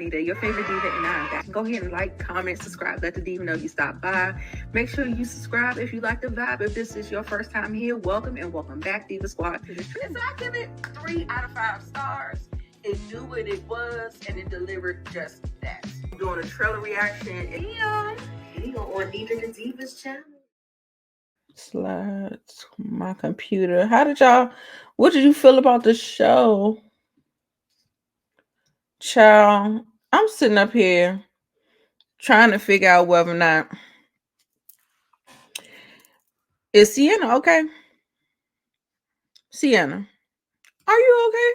Nita, your favorite diva, and I'm back. Go ahead and like, comment, subscribe. Let the diva know you stopped by. Make sure you subscribe if you like the vibe. If this is your first time here, welcome and welcome back, Diva Squad. So I give it 3 out of 5 stars. It knew what it was, and it delivered just that. I'm doing a trailer reaction. And on Nita the Diva's channel. Slides my computer. What did you feel about the show? Child, I'm sitting up here trying to figure out whether or not is Sienna okay? Sienna, are you okay?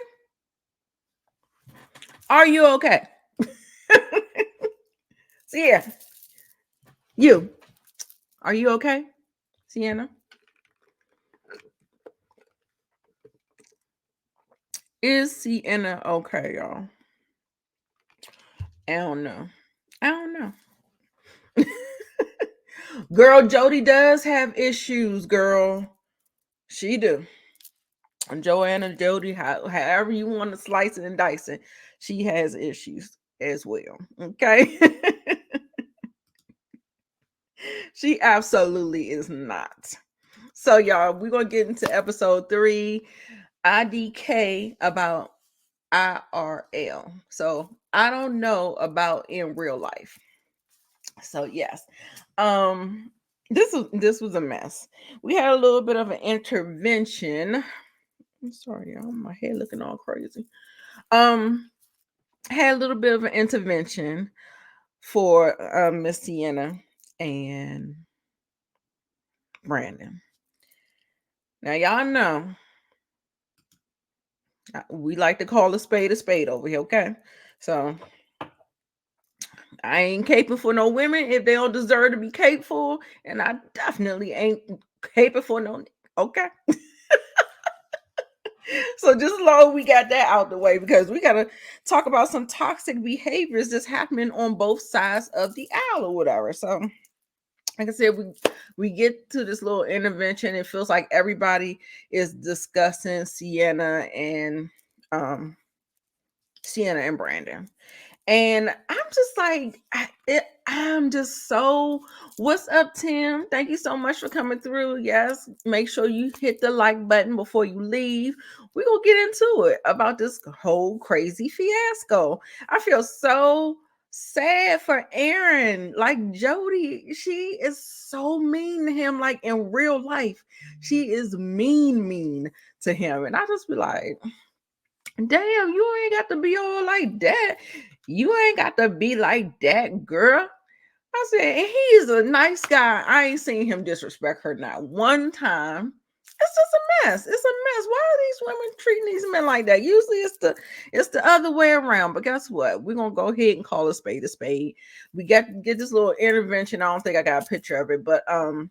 Are you okay? Sienna, are you okay? Sienna? Is Sienna okay, y'all? I don't know. Girl, Jody does have issues, girl. She do. And JoAnna, Jody, however you want to slice it and dice it, she has issues as well. Okay. She absolutely is not. So, y'all, we're going to get into episode 3, IDK About IRL. So, I don't know about in real life. So, yes. This was a mess. We had a little bit of an intervention. I'm sorry, y'all. My head looking all crazy. Had a little bit of an intervention for Miss Sienna and Brandon. Now, y'all know we like to call a spade over here, okay? So I ain't caping for no women if they don't deserve to be caped for, and I definitely ain't caping for no, okay? So just as long as we got that out the way, because we got to talk about some toxic behaviors that's happening on both sides of the aisle or whatever. So like I said, we get to this little intervention. It feels like everybody is discussing Sienna and Brandon. And I'm just like, I'm just so, what's up, Tim? Thank you so much for coming through. Yes, make sure you hit the like button before you leave. We're going to get into it about this whole crazy fiasco. I feel so sad for Aaron. Like Jody, she is so mean to him, like in real life. She is mean to him. And I just be like, damn, you ain't got to be all like that. You ain't got to be like that, girl. I said, and he's a nice guy. I ain't seen him disrespect her not one time. It's just a mess. It's a mess. Why are these women treating these men like that? Usually it's the other way around. But guess what? We're gonna go ahead and call a spade a spade. We got to get this little intervention. I don't think I got a picture of it, but I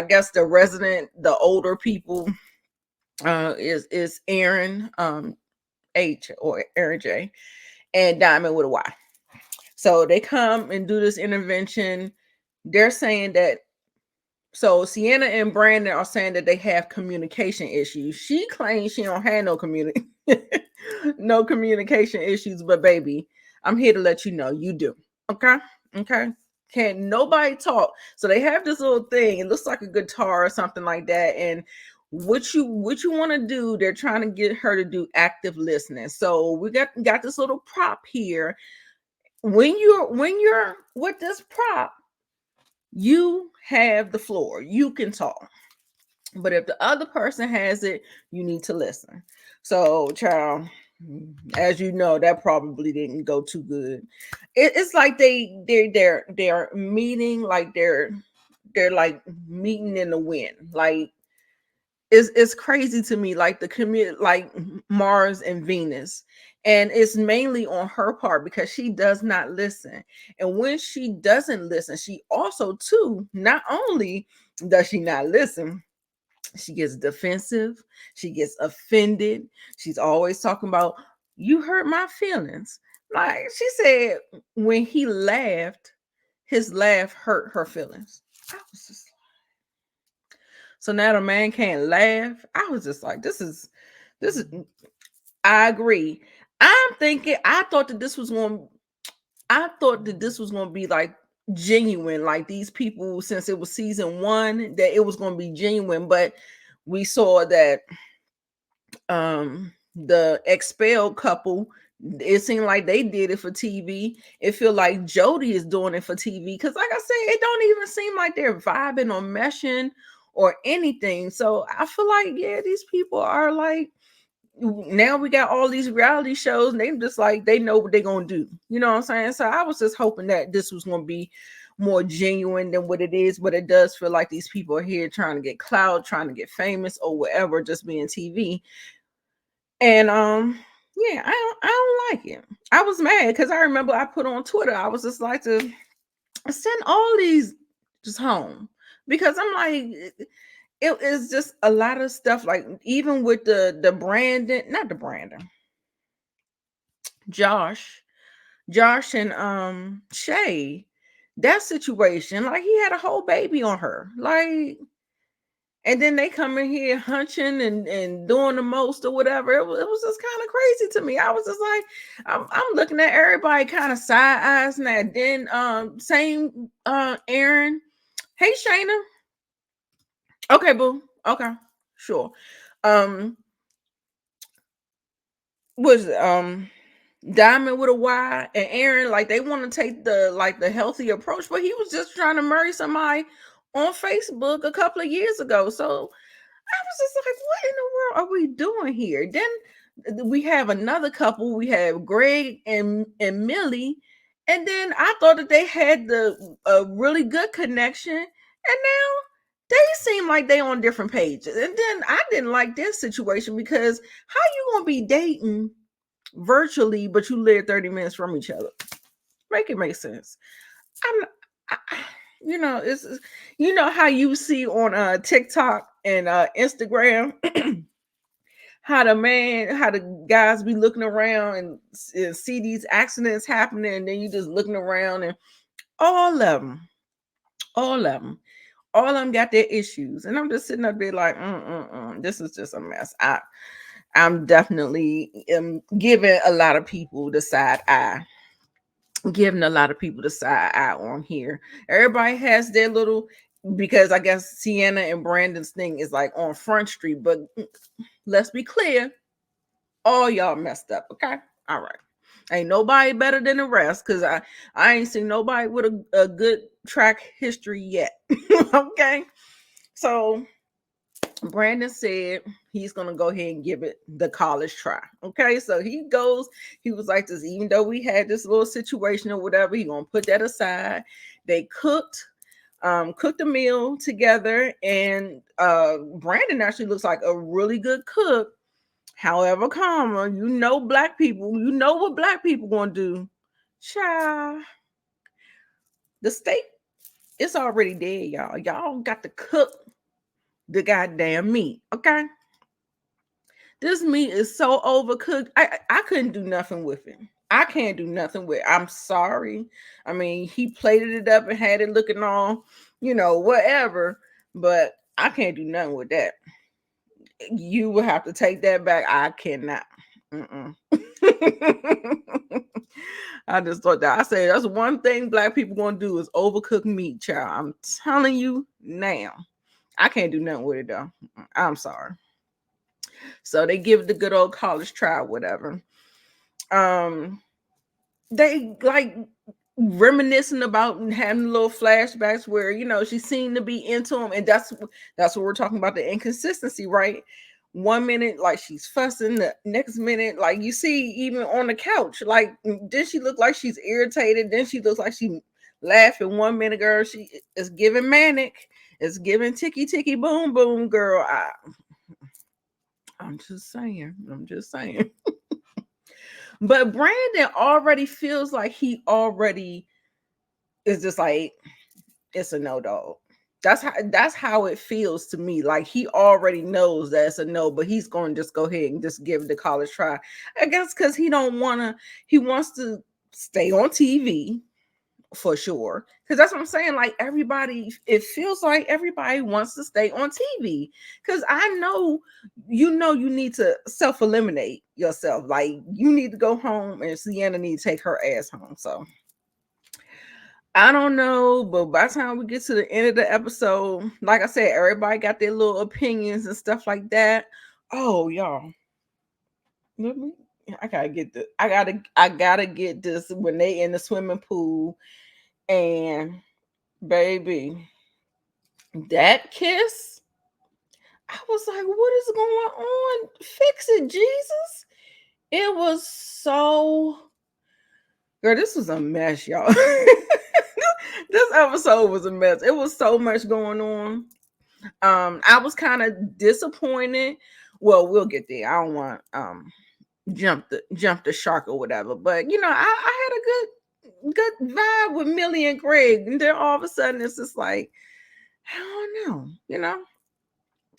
guess the resident, the older people is Aaron H or Aaron J and Diamond with a Y. So they come and do this intervention. They're saying that, so Sienna and Brandon are saying that they have communication issues. She claims she don't have no communication issues, but baby, I'm here to let you know you do. Okay. Can't nobody talk. So they have this little thing. It looks like a guitar or something like that. And what you want to do, they're trying to get her to do active listening. So we got this little prop here. When you're with this prop, you have the floor. You can talk. But if the other person has it, you need to listen. So, child, as you know, that probably didn't go too good. It's like they're meeting, like they're like meeting in the wind. Like it's crazy to me, like the community, like Mars and Venus. And it's mainly on her part because she does not listen. And when she doesn't listen, she also too, not only does she not listen, she gets defensive, she gets offended. She's always talking about, you hurt my feelings. Like she said, when he laughed, his laugh hurt her feelings. I was just, so now the man can't laugh. I was just like, this is, I agree. I thought that this was going to be like genuine, like these people, since it was season 1, that it was going to be genuine, but we saw that the expelled couple, it seemed like they did it for TV. It feel like Jody is doing it for TV, because like I said, it don't even seem like they're vibing or meshing or anything. So I feel like, yeah, these people are like, now we got all these reality shows and they just like, they know what they're gonna do, you know what I'm saying? So I was just hoping that this was gonna be more genuine than what it is, but it does feel like these people are here trying to get clout, trying to get famous or whatever, just being TV. And yeah, I don't like it. I was mad because I remember I put on Twitter, I was just like, to send all these just home, because I'm like, it is just a lot of stuff. Like even with the Brandon, not the Brandon, Josh, and Shay, that situation, like he had a whole baby on her, like, and then they come in here hunching and doing the most or whatever. It was just kind of crazy to me. I was just like, I'm looking at everybody kind of side eyes now. Then same Aaron, hey Shayna, okay boo, okay, sure. Um, was Diamond with a Y and Aaron, like they want to take the healthy approach, but he was just trying to marry somebody on Facebook a couple of years ago. So I was just like, what in the world are we doing here? Then we have another couple. We have Greg and Millie, and then I thought that they had a really good connection, and now they seem like they on different pages. And then I didn't like this situation, because how you gonna be dating virtually, but you live 30 minutes from each other? Make it make sense. I'm, I, it's how you see on TikTok and Instagram, how the guys be looking around and see these accidents happening, and then you just looking around, and all of them, all of them, all of them got their issues, and I'm just sitting up there like, this is just a mess. I'm definitely giving a lot of people the side eye. Giving a lot of people the side eye on here. Everybody has their little, because I guess Sienna and Brandon's thing is like on Front Street, but let's be clear, all y'all messed up, okay? All right. Ain't nobody better than the rest, because I ain't seen nobody with a good track history yet. Okay. So Brandon said he's gonna go ahead and give it the college try. Okay, so he was like this, even though we had this little situation or whatever, he gonna put that aside. They cooked a meal together, and Brandon actually looks like a really good cook. However, black people, what black people gonna do. Child, the steak, it's already dead, y'all. Y'all got to cook the goddamn meat, okay? This meat is so overcooked. I couldn't do nothing with it. I can't do nothing with it. I'm sorry. I mean, he plated it up and had it looking all, whatever. But I can't do nothing with that. You will have to take that back. I cannot. I just thought that. I said that's one thing black people gonna do is overcook meat, child. I'm telling you now. I can't do nothing with it though. I'm sorry. So they give it the good old college try, whatever. They like reminiscing about having little flashbacks where she seemed to be into him, and that's what we're talking about, the inconsistency, right? One minute like she's fussing, the next minute like you see even on the couch, like then she look like she's irritated, then she looks like she laughing. One minute, girl, she is giving manic, it's giving ticky boom boom, girl. I'm just saying. But Brandon already feels like he already is just like, it's a no, dog. That's how it feels to me. Like he already knows that it's a no, but he's going to just go ahead and just give it the college try. I guess because he wants to stay on TV for sure. Because that's what I'm saying. Like it feels like everybody wants to stay on TV. Because I know, you need to self-eliminate. yourself. Like, you need to go home, and Sienna need to take her ass home. So I don't know, but by the time we get to the end of the episode, like I said, everybody got their little opinions and stuff like that. Oh, y'all, let me. I gotta get this. I gotta get this when they in the swimming pool, and baby, that kiss. I was like, what is going on? Fix it, Jesus. It was so, girl, this was a mess, y'all. This episode was a mess. It was so much going on. I was kind of disappointed. Well, we'll get there. I don't want jump the shark or whatever. But you know, I had a good vibe with Millie and Greg. And then all of a sudden it's just like, I don't know, you know.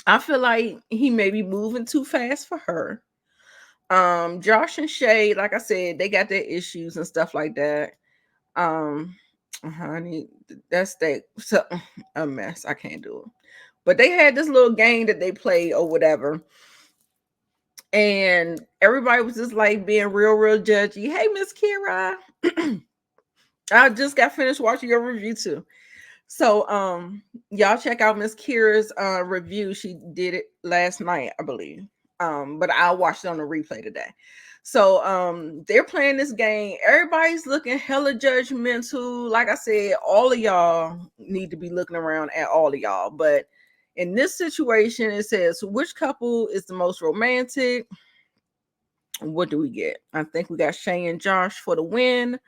I feel like he may be moving too fast for her. Josh and Shay, like I said, they got their issues and stuff like that. Honey, that's so a mess. I can't do it. But they had this little game that they played or whatever. And everybody was just like being real judgy. Hey, Miss Kira. I just got finished watching your review too. So y'all check out Miss Kira's review. She did it last night, I believe. But I'll watch it on the replay today. So they're playing this game. Everybody's looking hella judgmental. Like I said, all of y'all need to be looking around at all of y'all. But in this situation, it says, which couple is the most romantic? What do we get? I think we got Shay and Josh for the win.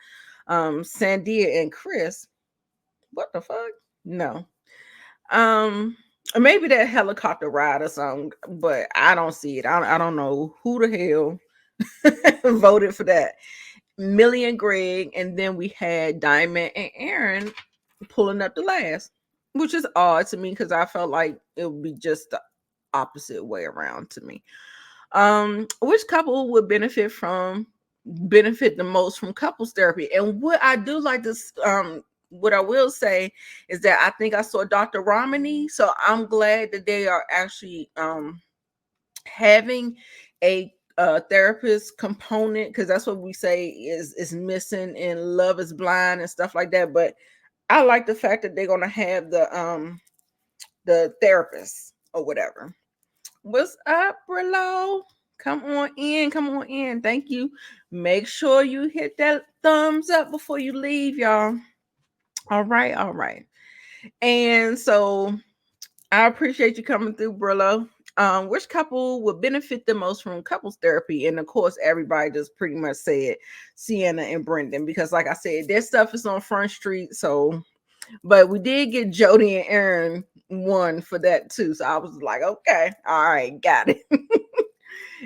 Sandia and Chris. What the fuck? No. Maybe that helicopter ride or something, but I don't see it. I don't know who the hell voted for that. Millie and Greg, and then we had Diamond and Aaron pulling up the last, which is odd to me because I felt like it would be just the opposite way around to me. Which couple would benefit the most from couples therapy? And what I do like this, what I will say is that I think I saw Dr. Romani, so I'm glad that they are actually having a therapist component, because that's what we say is missing in Love Is Blind and stuff like that. But I like the fact that they're gonna have the therapist or whatever. What's up, Brillo? Come on in. Thank you. Make sure you hit that thumbs up before you leave, y'all. All right. And so I appreciate you coming through, Brillo. Which couple would benefit the most from couples therapy? And of course, everybody just pretty much said Sienna and Brendan, because like I said, their stuff is on Front Street. So, but we did get Jody and Aaron one for that too. So I was like, okay, all right, got it.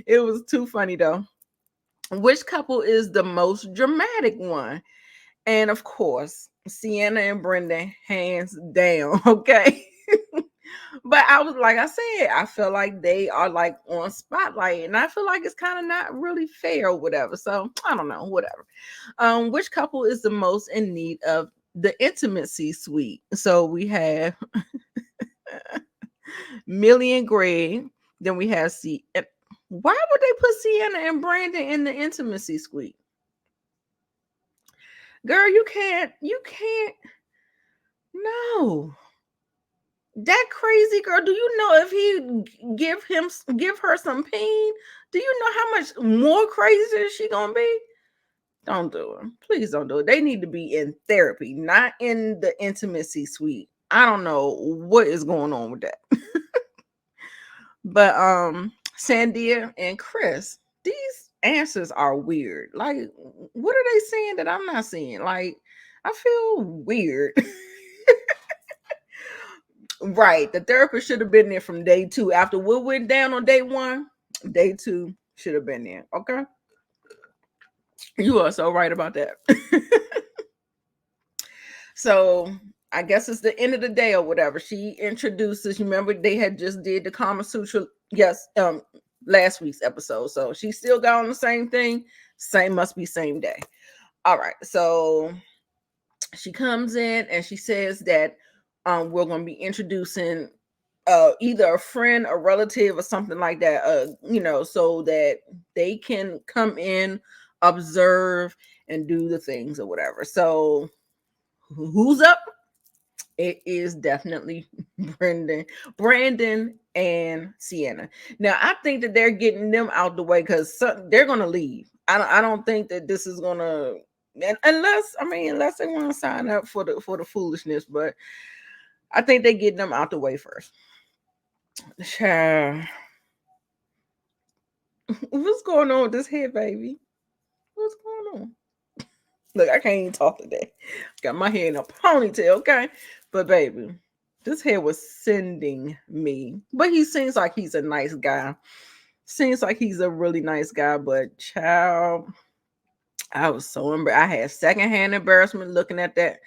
It was too funny though. Which couple is the most dramatic one? And of course, Sienna and Brendan, hands down. Okay. But I was, like I said, I feel like they are like on spotlight, and I feel like it's kind of not really fair or whatever. So I don't know, whatever. Which couple is the most in need of the intimacy suite? So we have Millie and Greg. Then we have why would they put Sienna and Brandon in the intimacy suite? Girl, you can't. No. That crazy girl, do you know if he give her some pain? Do you know how much more crazy she gonna be? Don't do it. Please don't do it. They need to be in therapy, not in the intimacy suite. I don't know what is going on with that. But Sandia and Chris, these answers are weird. Like, what are they saying that I'm not seeing? Like, I feel weird. Right. The therapist should have been there from day 2. After what went down on day 1, day 2 should have been there. Okay. You are so right about that. So I guess it's the end of the day or whatever. She introduces, remember they had just did the Kama Sutra, yes, last week's episode. So she still got on the same thing. Must be same day. All right. So she comes in and she says that we're going to be introducing either a friend, a relative, or something like that, so that they can come in, observe, and do the things or whatever. So who's up? It is definitely Brandon and Sienna. Now I think that they're getting them out the way because they're gonna leave. I don't think that this is gonna, unless they want to sign up for the foolishness, but I think they're getting them out the way first. Child. What's going on with this head, baby? What's going on? Look, I can't even talk today. Got my hair in a ponytail, okay? But baby, this hair was sending me. But he seems like he's a nice guy. Seems like he's a really nice guy, but child, I was so I had secondhand embarrassment looking at that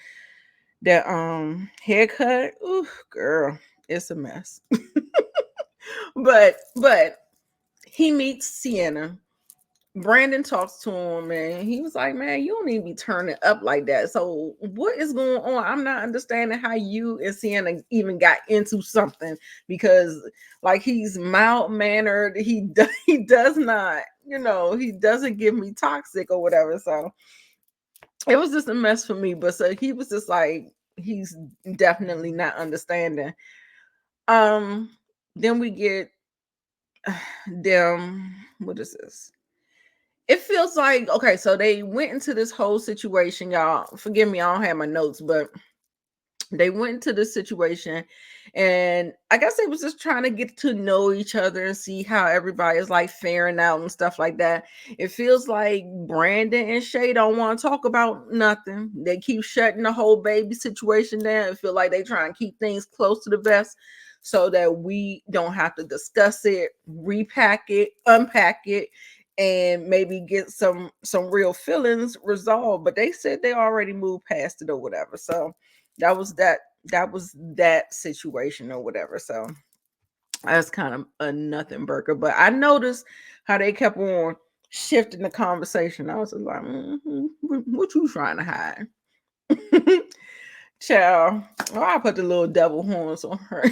haircut. Ooh, girl, it's a mess. but he meets Sienna. Brandon talks to him and he was like, man, you don't need to be turning up like that. So what is going on? I'm not understanding how you and Sienna even got into something, because like he's mild mannered. He does not, he doesn't give me toxic or whatever. So it was just a mess for me. But so he was just like, he's definitely not understanding. Then we get them. What is this? It feels like, okay, so they went into this whole situation, y'all. Forgive me, I don't have my notes, but they went into this situation and I guess they was just trying to get to know each other and see how everybody is like faring out and stuff like that. It feels like Brandon and Shay don't want to talk about nothing. They keep shutting the whole baby situation down. I feel like they try and keep things close to the vest so that we don't have to discuss it, repack it, unpack it, and maybe get some real feelings resolved. But they said they already moved past it or whatever. So that was that situation or whatever. So that's kind of a nothing burger. But I noticed how they kept on shifting the conversation. I was just like, what you trying to hide? Child, I put the little devil horns on her.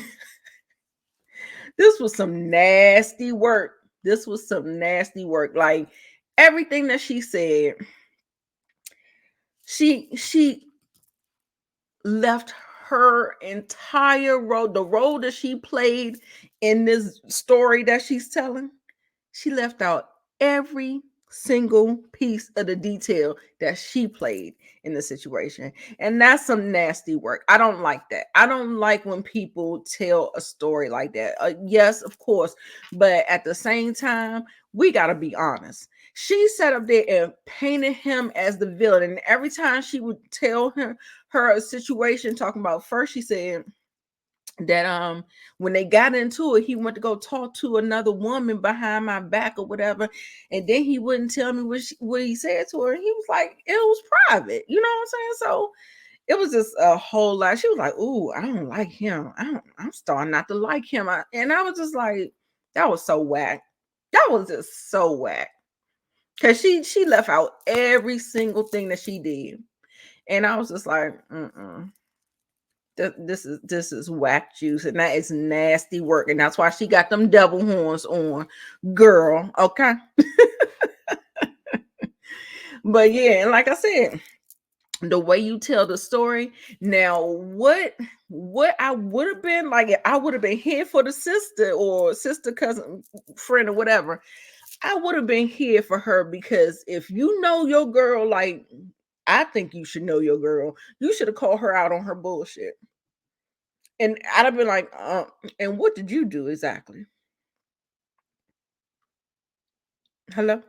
This was some nasty work. This was some nasty work. Like everything that she said, she left her entire role, the role that she played in this story that she's telling. She left out every single piece of the detail that she played in the situation. And that's some nasty work. I don't like that. I don't like when people tell a story like that. Yes, of course. But at the same time, we got to be honest. She sat up there and painted him as the villain. And every time she would tell her a situation, talking about, first she said that when they got into it, he went to go talk to another woman behind my back or whatever, and then he wouldn't tell me what he said to her. He was like, it was private, you know what I'm saying? So it was just a whole lot. She was like, ooh, I don't like him. I'm starting not to like him. And I was just like, that was so whack. That was just so whack. Because she left out every single thing that she did. And I was just like, this is whack juice, and that is nasty work, and that's why she got them devil horns on, girl. Okay. But yeah, and like I said, the way you tell the story. Now, what I would have been like, if I would have been here for the sister or sister, cousin, friend, or whatever, I would have been here for her, because if you know your girl, like I think you should know your girl, you should have called her out on her bullshit. And I'd have been like, and what did you do exactly? Hello?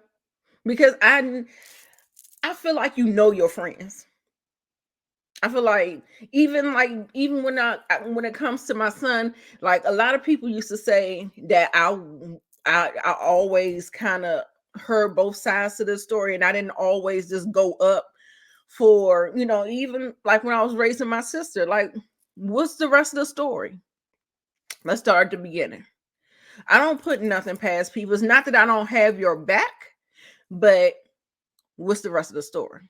Because I feel like you know your friends. I feel like even when it comes to my son, like a lot of people used to say that I always kind of heard both sides to the story, and I didn't always just go up for, even like when I was raising my sister, like what's the rest of the story? Let's start at the beginning. I don't put nothing past people. It's not that I don't have your back, but what's the rest of the story?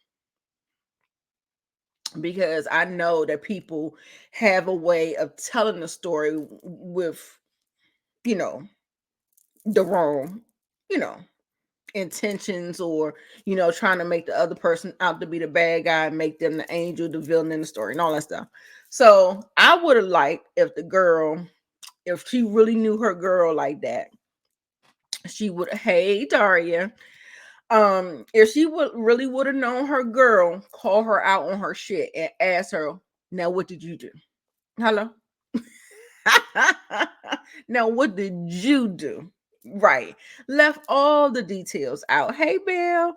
because I know that people have a way of telling the story with, you know, the wrong, you know, intentions, or, you know, trying to make the other person out to be the bad guy and make them the angel, the villain in the story, and all that stuff. So I would have liked if the girl, if she really knew her girl like that, she would, hey Daria, if she would have known her girl, call her out on her shit and ask her, now what did you do? Hello. Now what did you do? Right. Left all the details out. Hey Belle.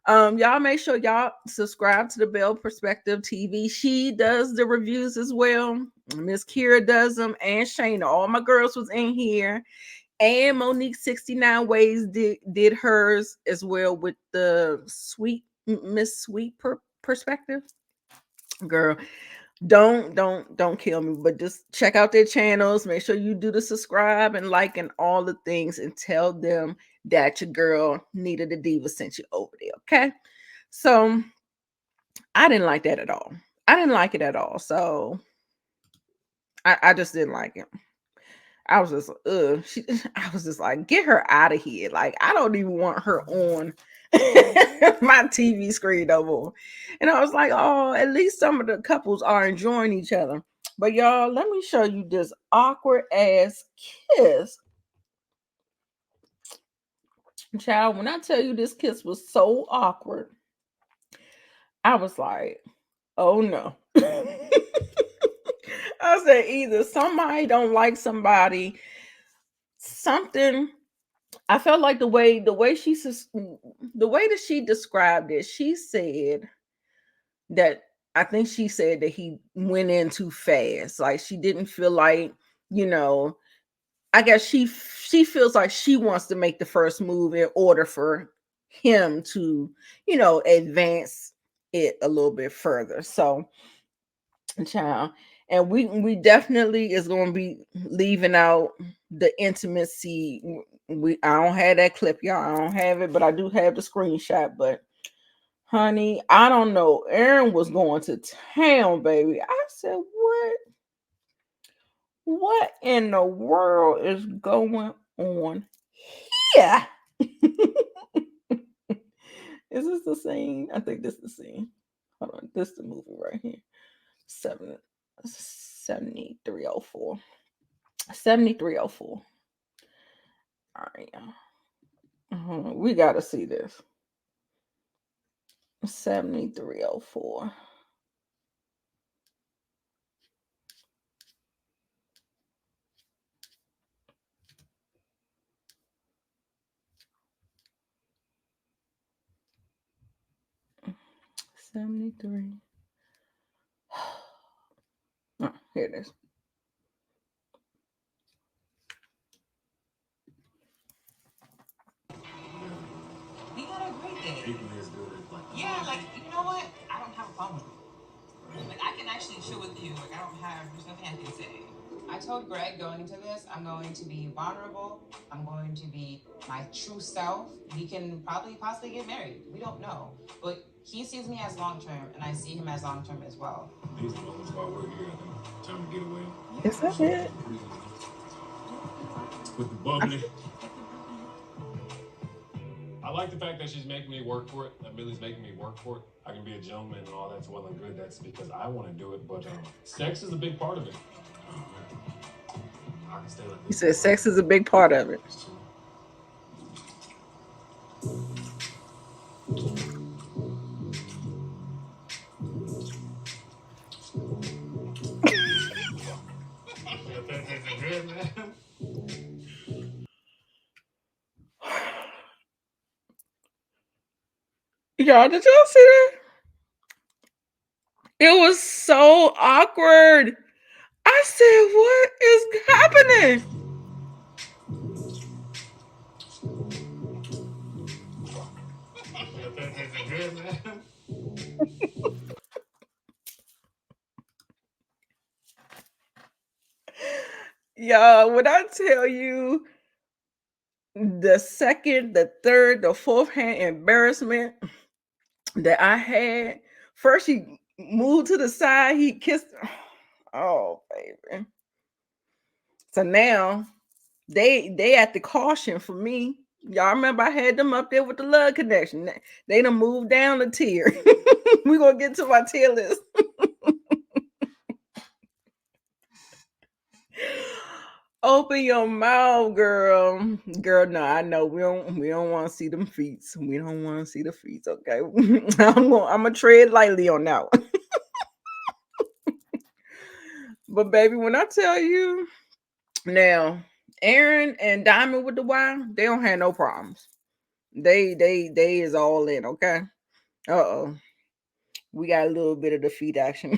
Y'all make sure y'all subscribe to the Belle Perspective TV. She does the reviews as well. Miss Kira does them, and Shayna. All my girls was in here. And Monique 69 Ways did hers as well with the sweet Miss Sweet perspective. Girl, don't kill me, but just check out their channels. Make sure you do the subscribe and like and all the things, and tell them that your girl Nita the Diva sent you over there. Okay. So I didn't like that at all. I didn't like it at all. So I just didn't like it. I was just, I was just like, get her out of here. Like, I don't even want her on my TV screen no more. And I was like, oh, at least some of the couples are enjoying each other. But y'all, let me show you this awkward ass kiss. Child, when I tell you this kiss was so awkward, I was like, oh no. I said either somebody don't like somebody, something. I felt like the way that she described it, she said that, I think she said that he went in too fast. Like, she didn't feel like, you know, I guess she feels like she wants to make the first move in order for him to, you know, advance it a little bit further. So, child, and we definitely is going to be leaving out the intimacy. I don't have that clip, y'all. I don't have it, but I do have the screenshot. But honey, I don't know. Aaron was going to town, baby. I said, what in the world is going on here? Is this the scene? I think this is the scene. Hold on, this is the movie right here. 7304. 7304. All right, we gotta see this. 7304. '73. Oh, here it is. We had a great day. Yeah, like, you know what? I don't have a problem with it. Like, I can actually chill with you. Like, there's nothing I can say. I told Greg going into this, I'm going to be vulnerable. I'm going to be my true self. We can probably possibly get married. We don't know. But he sees me as long term, and I see him as long term as well. These moments while we're together, time to get away. Is that it? With the bubbly. I like the fact that she's making me work for it, that Millie's making me work for it. I can be a gentleman and all that's well and good. That's because I want to do it, but sex is a big part of it. I can stay like He this. said sex is a big part of it. Y'all, did y'all see that? It was so awkward. I said, what is happening? Y'all, when I tell you the second, the third, the fourth hand embarrassment that I had, first moved to the side. He kissed her. Oh, baby. So now they at the caution for me. Y'all remember I had them up there with the love connection. They done moved down a tier. We gonna get to my tier list. Open your mouth, girl. Girl, no, I know we don't want to see them feet. We don't want to see the feet, okay? I'm gonna tread lightly on that one. But baby, when I tell you now, Aaron and Diamond with the Y, they don't have no problems. They is all in, okay? Uh-oh. We got a little bit of the feet action.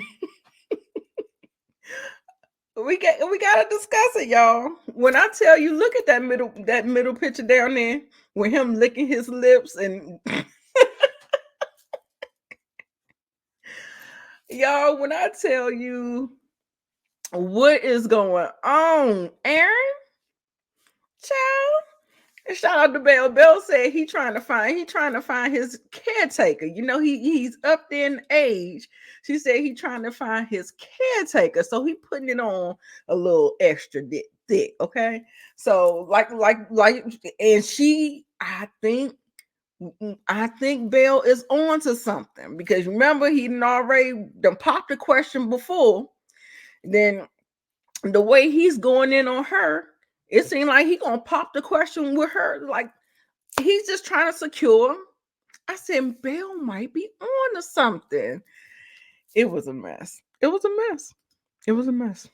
We gotta discuss it, y'all. When I tell you, look at that middle picture down there with him licking his lips and y'all, when I tell you what is going on, Aaron, child. And shout out to Bell. Bell said he trying to find his caretaker. You know, he's up there in age. She said he trying to find his caretaker. So he putting it on a little extra thick, okay? So like and she I think Bell is on to something because remember he done popped the question before. Then the way he's going in on her, it seemed like he gonna pop the question with her. Like he's just trying to secure. I said Bell might be on to something. It was a mess. It was a mess. It was a mess.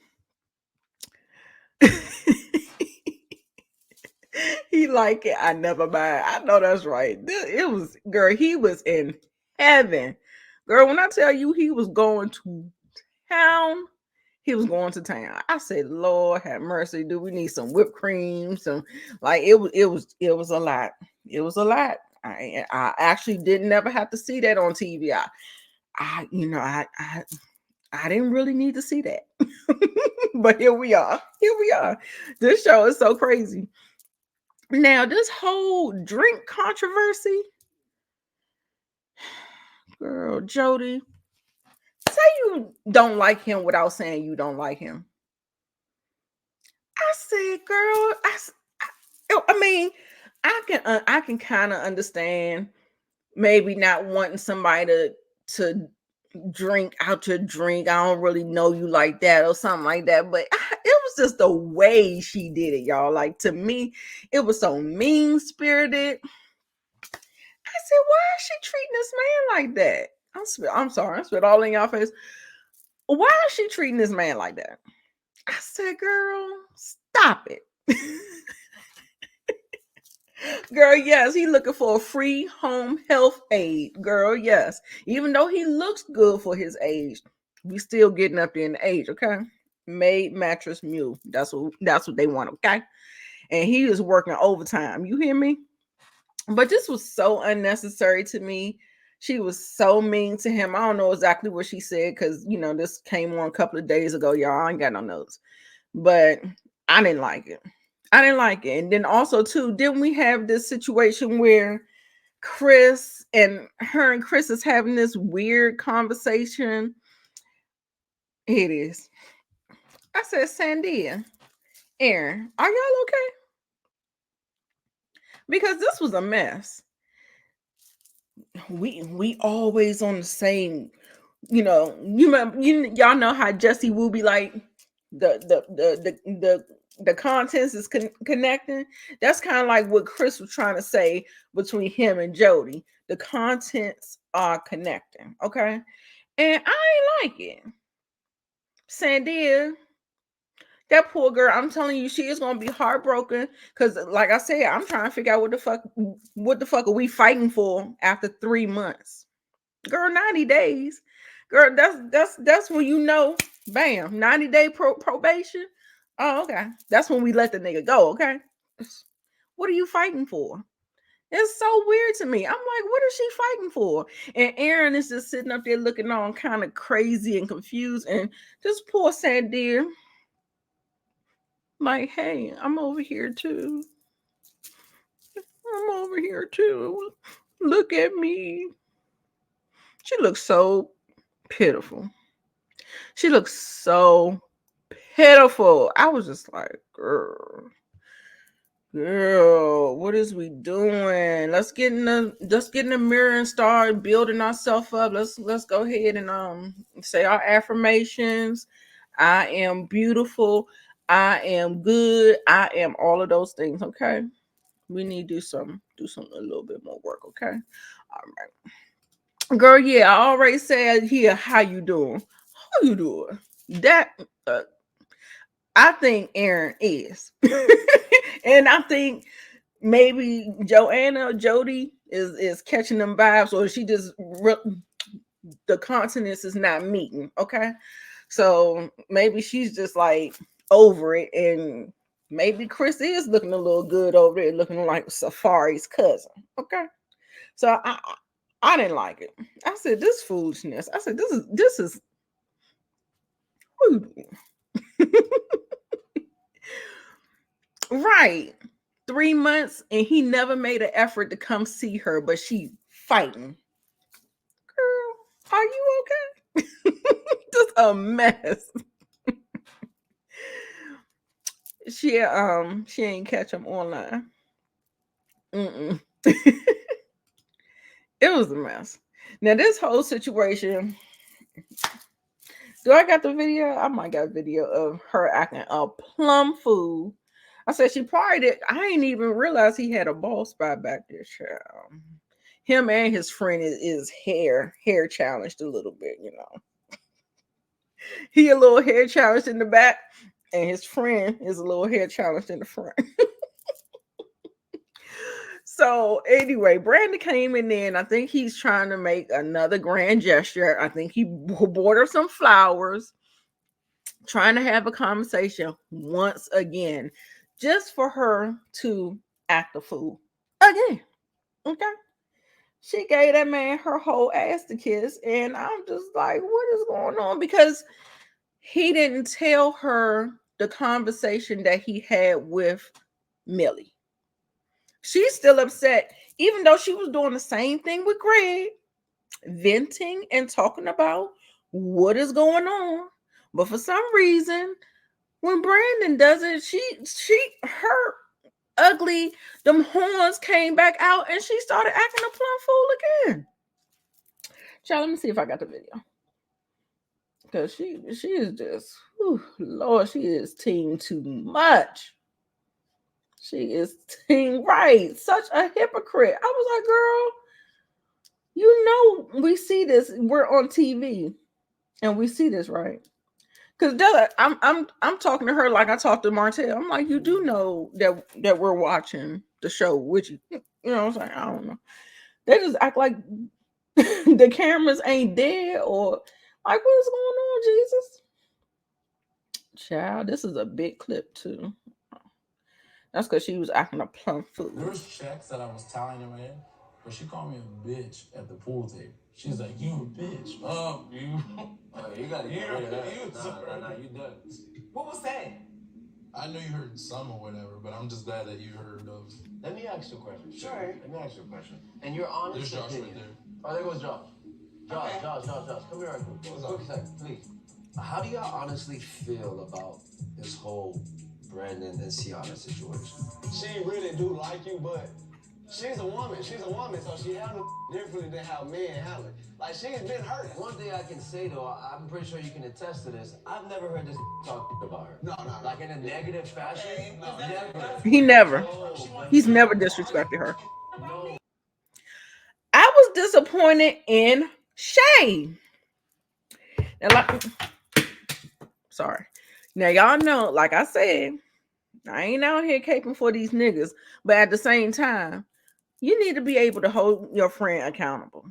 He like it. I never mind. I know that's right. It was girl. He was in heaven, girl. When I tell you he was going to town, he was going to town. I said, Lord have mercy. Do we need some whipped cream? Some like it was a lot. It was a lot. I actually didn't never have to see that on TV. I didn't really need to see that. But here we are. Here we are. This show is so crazy. Now, this whole drink controversy, girl, Jody, say you don't like him without saying you don't like him. I said, girl, I mean, I can kind of understand maybe not wanting somebody to drink out your drink. I don't really know you like that or something like that. But it was just the way she did it, y'all. Like to me, it was so mean spirited. I said, why is she treating this man like that? I'm sorry, I spit all in y'all face. Why is she treating this man like that? I said, girl, stop it. Girl, yes, he looking for a free home health aid. Girl, yes. Even though he looks good for his age, we still getting up there in the age, okay? Made mattress mule. That's what they want, okay? And he is working overtime. You hear me? But this was so unnecessary to me. She was so mean to him. I don't know exactly what she said because this came on a couple of days ago, y'all. I ain't got no notes. But I didn't like it. I didn't like it. And then also, too, didn't we have this situation where her and Chris is having this weird conversation? It is. I said, Sandia, Aaron, are y'all okay? Because this was a mess. We always on the same, y'all know how Jesse will be like the contents is connecting. That's kind of like what Chris was trying to say between him and Jody. The contents are connecting, okay? And I ain't like it. Sandia, that poor girl, I'm telling you, she is gonna be heartbroken. Cause like I said, I'm trying to figure out what the fuck are we fighting for after 3 months? Girl, 90 days. Girl, that's when bam, 90-day probation. Oh, okay. That's when we let the nigga go, okay? What are you fighting for? It's so weird to me. I'm like, what is she fighting for? And Aaron is just sitting up there looking all kind of crazy and confused. And this poor Sandia, like, hey, I'm over here too. I'm over here too. Look at me. She looks so Pitiful. She looks so pitiful. I was just like, girl, what is we doing? Let's get in the mirror and start building ourselves up. Let's go ahead and say our affirmations. I am beautiful. I am good. I am all of those things. Okay. We need to do some a little bit more work. Okay. All right. Girl, yeah, I already said here how you doing. How you doing? That uh, I think Aaron is. And I think maybe JoAnna or Jody is catching them vibes, or she just the continents is not meeting. Okay, so maybe she's just like over it, and maybe Chris is looking a little good over there, looking like Safari's cousin. Okay, so I didn't like it. I said this foolishness. I said this is right. 3 months and he never made an effort to come see her, but she fighting. Girl, are you okay? Just a mess. She ain't catch him online. Mm-mm. It was a mess. Now this whole situation. Do I got the video? I might got a video of her acting a plum fool. I said she probably did. I ain't even realize he had a bald spot back there, child. Him and his friend is hair challenged a little bit, you know. He a little hair challenged in the back, and his friend is a little hair challenged in the front. So anyway, Brandon came in there, and I think he's trying to make another grand gesture. I think he bought her some flowers, trying to have a conversation once again, just for her to act a fool again. Okay. She gave that man her whole ass to kiss, and I'm just like, what is going on? Because he didn't tell her the conversation that he had with Millie. She's still upset, even though she was doing the same thing with Greg, venting and talking about what is going on. But for some reason, when Brandon does it, her ugly, them horns came back out and she started acting a plum fool again. Child, let me see if I got the video. Because she is just, whew, Lord, she is team too much. She is team right. Such a hypocrite. I was like, girl, you know we see this. We're on TV and we see this, right? Because I'm talking to her like I talked to Martell. I'm like, you do know that we're watching the show with you. You know what I'm saying? I don't know. They just act like the cameras ain't there, or like, what's going on, Jesus? Child, this is a big clip too. That's because she was acting a plump fool. There was checks that I was tallying in my head, but she called me a bitch at the pool table. She's like, "You a bitch? You." Oh, you gotta get rid of that. Nah, you done. What was that? I know you heard some or whatever, but I'm just glad that you heard those. Let me ask you a question. Sure. Let me ask you a question. And your honest There's Josh opinion. Right there. Oh, there goes Josh. Josh. Come here right quick. Quick second, please. How do y'all honestly feel about this whole Brandon and Sienna situation? She really do like you, but she's a woman. She's a woman, so she handles differently than how men handle it. Like, she's been hurt. One thing I can say, though, I'm pretty sure you can attest to this. I've never heard this talk about her. No. Like, in a negative fashion? No. Never. He never. He's never disrespected her. No. I was disappointed in Shay. And like, sorry. Now y'all know, like I said, I ain't out here caping for these niggas, but at the same time, you need to be able to hold your friend accountable.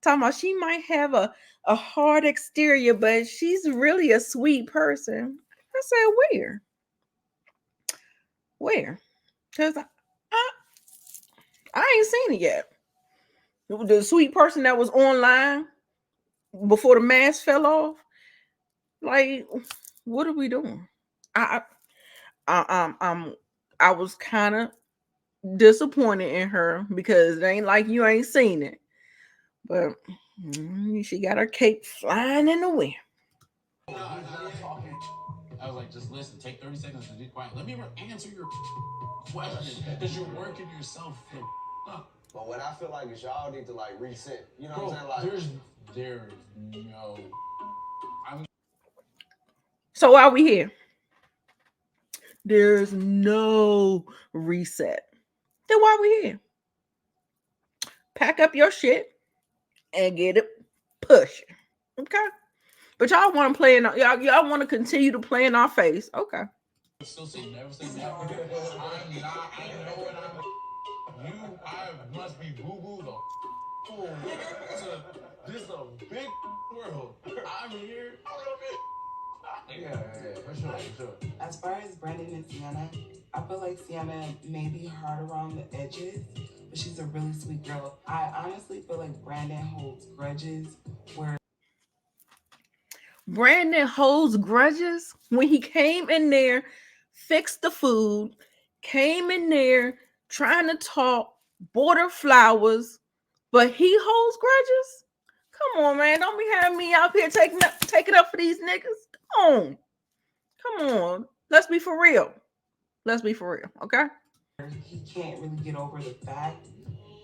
Talking about she might have a hard exterior, but she's really a sweet person. I said, where? Because I ain't seen it yet. The sweet person that was online before the mask fell off. Like, what are we doing? I was kind of disappointed in her because it ain't like you ain't seen it. But She got her cake flying in the wind. I was like, just listen, take 30 seconds to be quiet. Let me answer your question, because you're working yourself up. But what I feel like is y'all need to like reset. You know what I'm saying? Like there's no. So why are we here? There's no reset. Then why are we here? Pack up your shit and get it pushing. Okay. But y'all want to play in y'all want to continue to play in our face. Okay. Still say never say never. I'm not. I know what I'm. You. I must be boo boo though. This is a big world. I'm here. Yeah, for sure. As far as Brandon and Sienna, I feel like Sienna may be hard around the edges, but she's a really sweet girl. I honestly feel like Brandon holds grudges where Brandon holds grudges when he came in there, fixed the food, came in there trying to talk, bought her flowers, but he holds grudges. Come on, man. Don't be having me out here taking up for these niggas. Come on. Let's be for real. Okay? he can't really get over the fact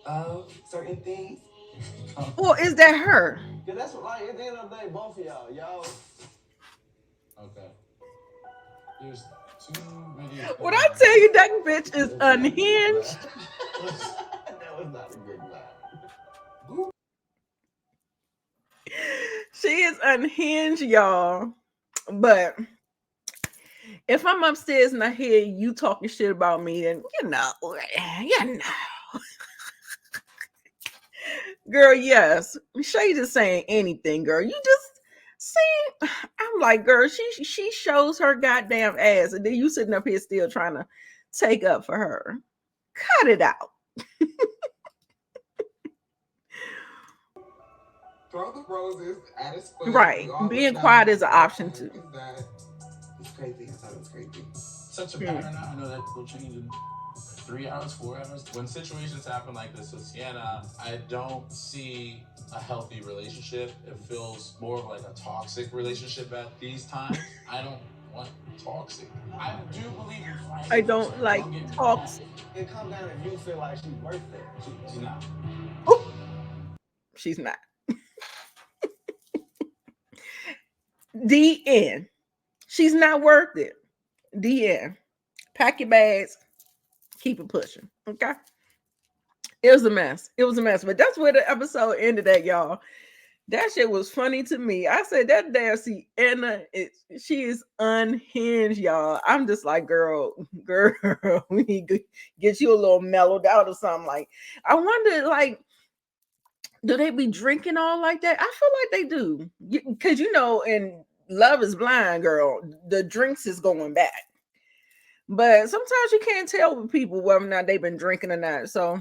of certain things. Or is that her? yeah, that's what like at the end of the day, both of y'all. Okay. There's too many. When I tell you that bitch is unhinged. That was not a good line. She is unhinged, y'all. But if I'm upstairs and I hear you talking shit about me, then you know. Girl, yes. Shay just saying anything, girl. You just see, I'm like, girl, she shows her goddamn ass, and then you sitting up here still trying to take up for her. Cut it out. Throw the roses at his foot. Right. Being quiet is an option too. It's crazy. I thought it was crazy. Such a pattern now. I know that will change in 3 hours, 4 hours. When situations happen like this with Sienna, I don't see a healthy relationship. It feels more of like a toxic relationship at these times. I don't want toxic. I do believe in fighting. I don't like talks. It comes down if you feel like she's worth it. She's not. Ooh. She's not. The end. She's not worth it. The end. Pack your bags. Keep it pushing. Okay. It was a mess. But that's where the episode ended at, y'all. That shit was funny to me. I said that damn Sienna, she is unhinged, y'all. I'm just like, girl, we need to get you a little mellowed out or something. Like, I wonder, like, do they be drinking all like that? I feel like they do. Because, in Love is Blind, girl, the drinks is going back. But sometimes you can't tell with people whether or not they've been drinking or not. So,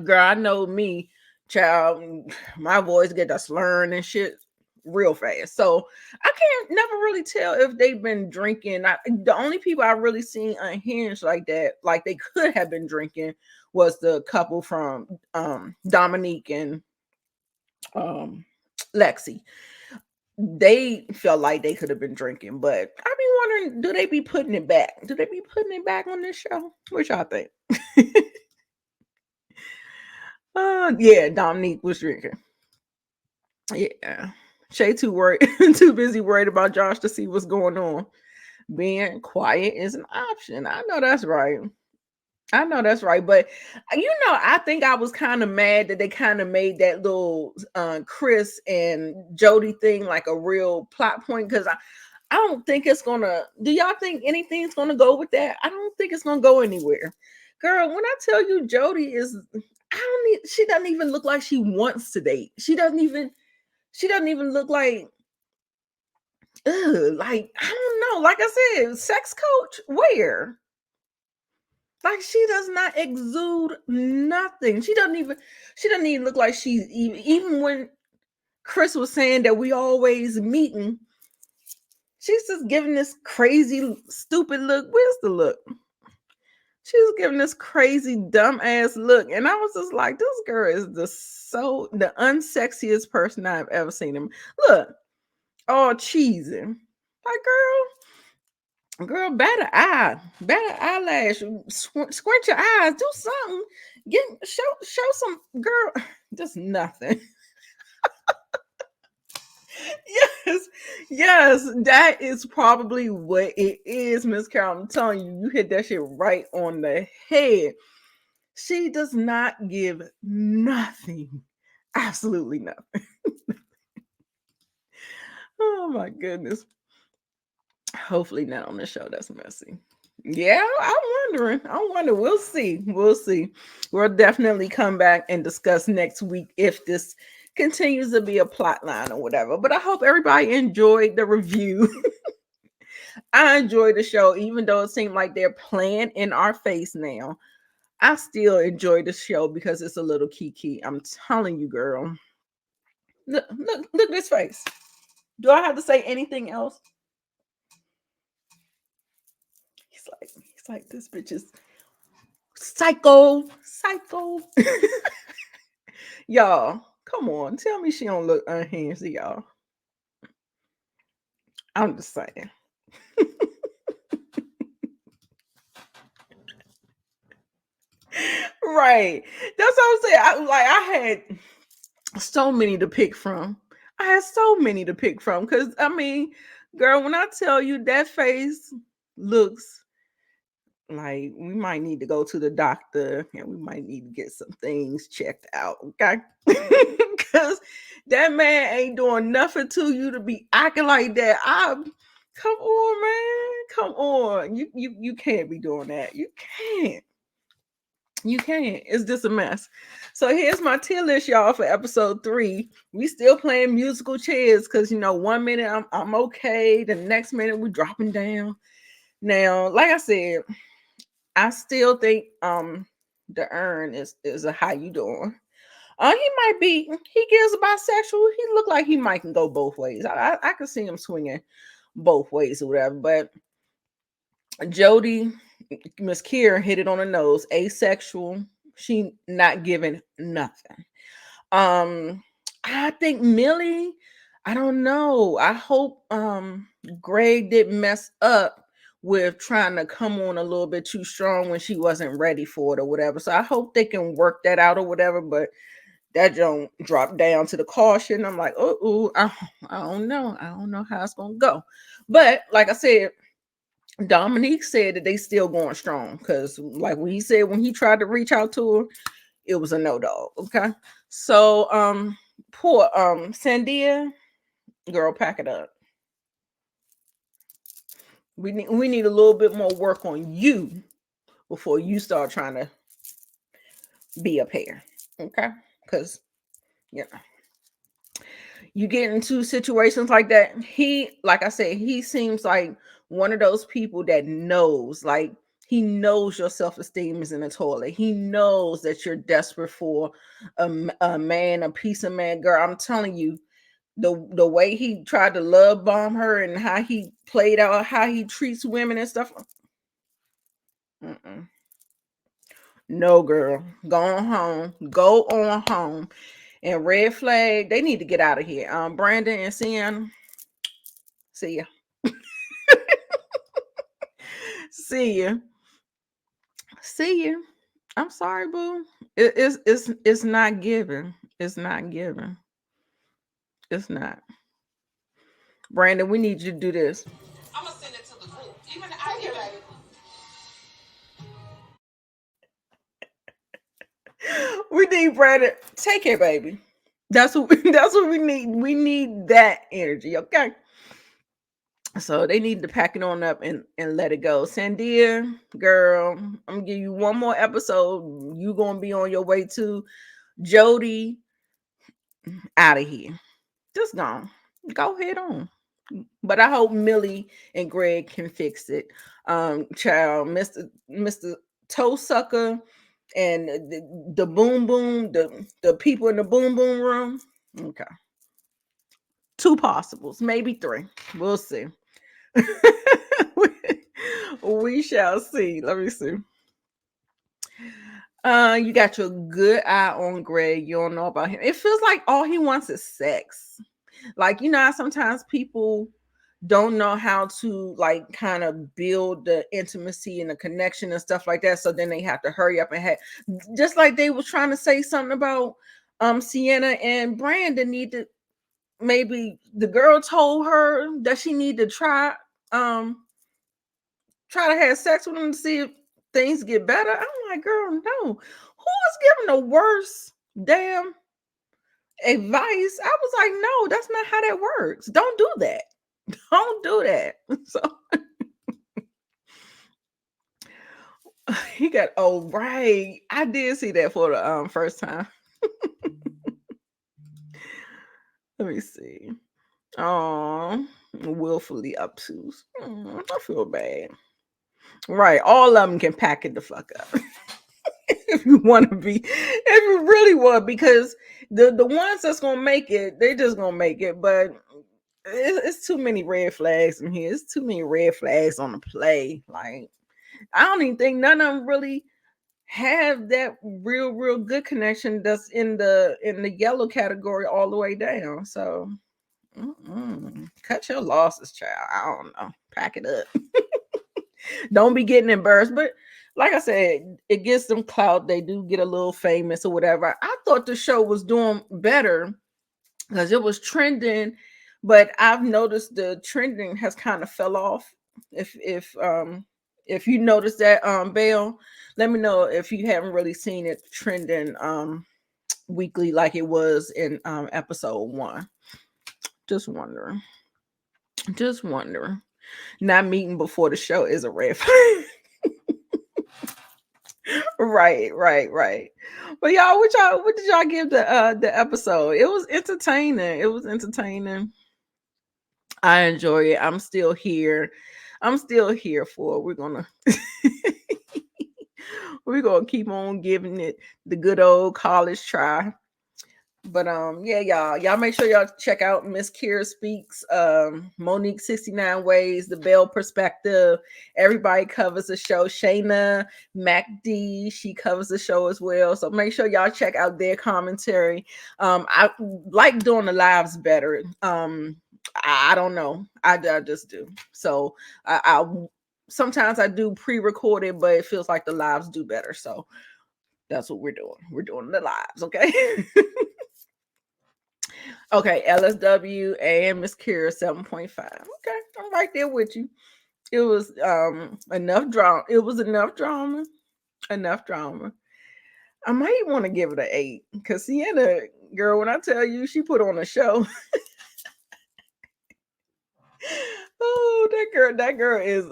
girl, I know me, child, my voice get a slurring and shit real fast. So I can't never really tell if they've been drinking. The only people I really seen unhinged like that, like they could have been drinking, was the couple from Dominique and Lexi. They felt like they could have been drinking, but I be wondering, do they be putting it back? Do they be putting it back on this show? What y'all think? Yeah, Dominique was drinking. Yeah. Shay too busy worried about Josh to see what's going on. Being quiet is an option. I know that's right. But I think I was kind of mad that they kind of made that little Chris and Jody thing like a real plot point, because I don't think it's gonna. Do y'all think anything's gonna go with that? I don't think it's gonna go anywhere. Girl, when I tell you Jody is, she doesn't even look like she wants to date. She doesn't even look like, like, I don't know. Like I said, sex coach, where? Like, she does not exude nothing. She doesn't even look like she's even when Chris was saying that we always meeting, she's just giving this crazy, stupid look. Where's the look? She was giving this crazy dumb ass look, and I was just like, this girl is the unsexiest person I've ever seen him. Look, all cheesy. Like, girl, bat an eyelash, squint your eyes, do something. Show some girl, just nothing. Yes, that is probably what it is, Miss Carol. I'm telling you, you hit that shit right on the head. She does not give nothing, absolutely nothing. Oh my goodness. Hopefully not on the show. That's messy. Yeah, I'm wondering. We'll see. We'll definitely come back and discuss next week if this continues to be a plot line or whatever. But I hope everybody enjoyed the review. I enjoyed the show, even though it seemed like they're playing in our face now. I still enjoy the show because it's a little kiki. I'm telling you, girl. Look at this face. Do I have to say anything else? He's like, this bitch is psycho. Y'all, come on. Tell me she don't look unhinged, y'all. I'm just saying. Right. That's what I'm saying. I had so many to pick from. Because, I mean, girl, when I tell you that face looks like we might need to go to the doctor and we might need to get some things checked out, okay? Because that man ain't doing nothing to you to be acting like that. Come on, man. Come on. You can't be doing that. You can't. It's just a mess. So here's my tier list, y'all, for episode 3. We still playing musical chairs because 1 minute I'm okay, the next minute we dropping down. Now, like I said, I still think the urn is a how you doing. He gives a bisexual. He look like he might can go both ways. I could see him swinging both ways or whatever. But Jody, Miss Kiera hit it on the nose. Asexual. She not giving nothing. I think Millie, I don't know. I hope Greg didn't mess up with trying to come on a little bit too strong when she wasn't ready for it or whatever. So I hope they can work that out or whatever. But that don't drop down to the caution. I'm like, I don't know. I don't know how it's gonna go. But like I said, Dominique said that they still going strong because, like when he said when he tried to reach out to her, it was a no dog. Okay, so poor Sandia, girl, pack it up. We need a little bit more work on you before you start trying to be a pair. Okay, because you get into situations like that. Like I said, he seems like one of those people that knows, like he knows your self-esteem is in the toilet. He knows that you're desperate for a man, a piece of man. Girl, I'm telling you, the way he tried to love bomb her and how he played out how he treats women and stuff. Mm-mm. No, girl, go on home. And red flag, they need to get out of here. Brandon and Sienna, see ya. See ya. I'm sorry, boo. It's not given. It's not given. It's not. Brandon, we need you to do this. I'm gonna send it to the group. Even I hear it. We need Brandon. Take care, baby. That's what we need. We need that energy, okay? So they need to pack it on up and let it go. Sandia, girl, I'm gonna give you one more episode. You gonna be on your way to Jody. Out of here. Just gone. Go head on. But I hope Millie and Greg can fix it. Child, Mr. Toe Sucker and the boom boom, the people in the boom boom room. Okay. 2 possibles, maybe 3. We'll see. We shall see. Let me see. You got your good eye on Greg. You don't know about him. It feels like all he wants is sex. Like, you know how sometimes people don't know how to like kind of build the intimacy and the connection and stuff like that. So then they have to hurry up and have, just like they was trying to say something about Sienna and Brandon need to, maybe the girl told her that she need to try to have sex with him to see if things get better. I'm like, girl, no. Who is giving the worst damn advice? I was like, no, that's not how that works. Don't do that. Don't do that. So he got, oh right. I did see that for the first time. Let me see. Oh, willfully obtuse. I feel bad. Right. All of them can pack it the fuck up. If you want to be, if you really want, because the ones that's gonna make it, they just gonna make it. But it's too many red flags in here. It's too many red flags on the play. Like, I don't even think none of them really have that real good connection that's in the yellow category all the way down. So cut your losses, child. I don't know. Pack it up. Don't be getting embarrassed. But like I said, it gets them clout. They do get a little famous or whatever. I thought the show was doing better because it was trending, but I've noticed the trending has kind of fell off. If you notice that, Belle, let me know if you haven't really seen it trending weekly like it was in episode 1. Just wondering. Just wondering. Not meeting before the show is a red flag. Right. But what did y'all give the episode? It was entertaining. It was entertaining. I enjoy it. I'm still here. I'm still here for it. We're gonna keep on giving it the good old college try. But yeah, y'all make sure y'all check out Miss Kira Speaks, Monique 69 Ways, the Belle Perspective. Everybody covers the show. Shayna MacD, she covers the show as well. So make sure y'all check out their commentary. I like doing the lives better. I don't know. I just do. So I sometimes I do pre-recorded, but it feels like the lives do better. So that's what we're doing. We're doing the lives, okay? Okay, LSW and Miss Kira 7.5. Okay, I'm right there with you. It was enough drama. It was enough drama. Enough drama. I might want to give it an 8 because Sienna, girl, when I tell you she put on a show. Oh, that girl is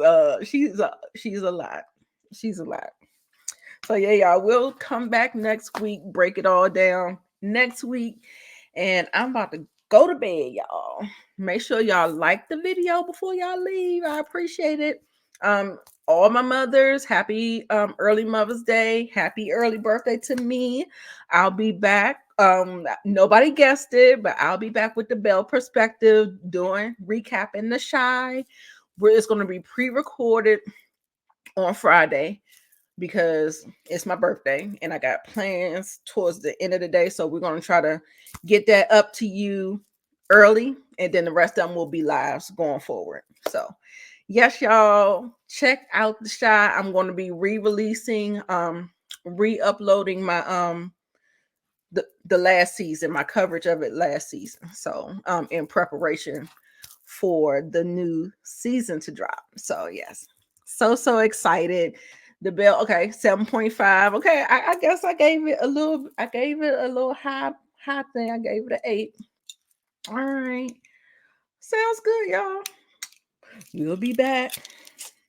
she's a lot. She's a lot. So yeah, y'all, we'll come back next week, break it all down next week. And I'm about to go to bed, y'all. Make sure y'all like the video before y'all leave. I appreciate it. All my mothers, happy early Mother's Day. Happy early birthday to me. I'll be back. Nobody guessed it, but I'll be back with the Belle Perspective doing recapping the Shy. Where it's going to be pre-recorded on Friday because it's my birthday and I got plans towards the end of the day. So we're going to try to get that up to you early, and then the rest of them will be lives going forward. So yes, y'all, check out the Shy. I'm going to be re-releasing, re-uploading my the last season, my coverage of it last season. So in preparation for the new season to drop. So yes, so excited. The Belle, okay, 7.5. Okay, I guess I gave it a little high thing. I gave it an 8. All right. Sounds good, y'all. We'll be back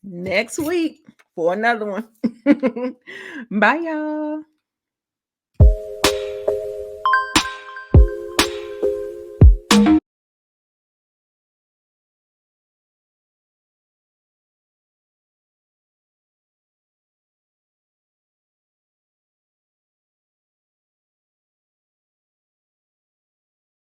next week for another one. Bye, y'all.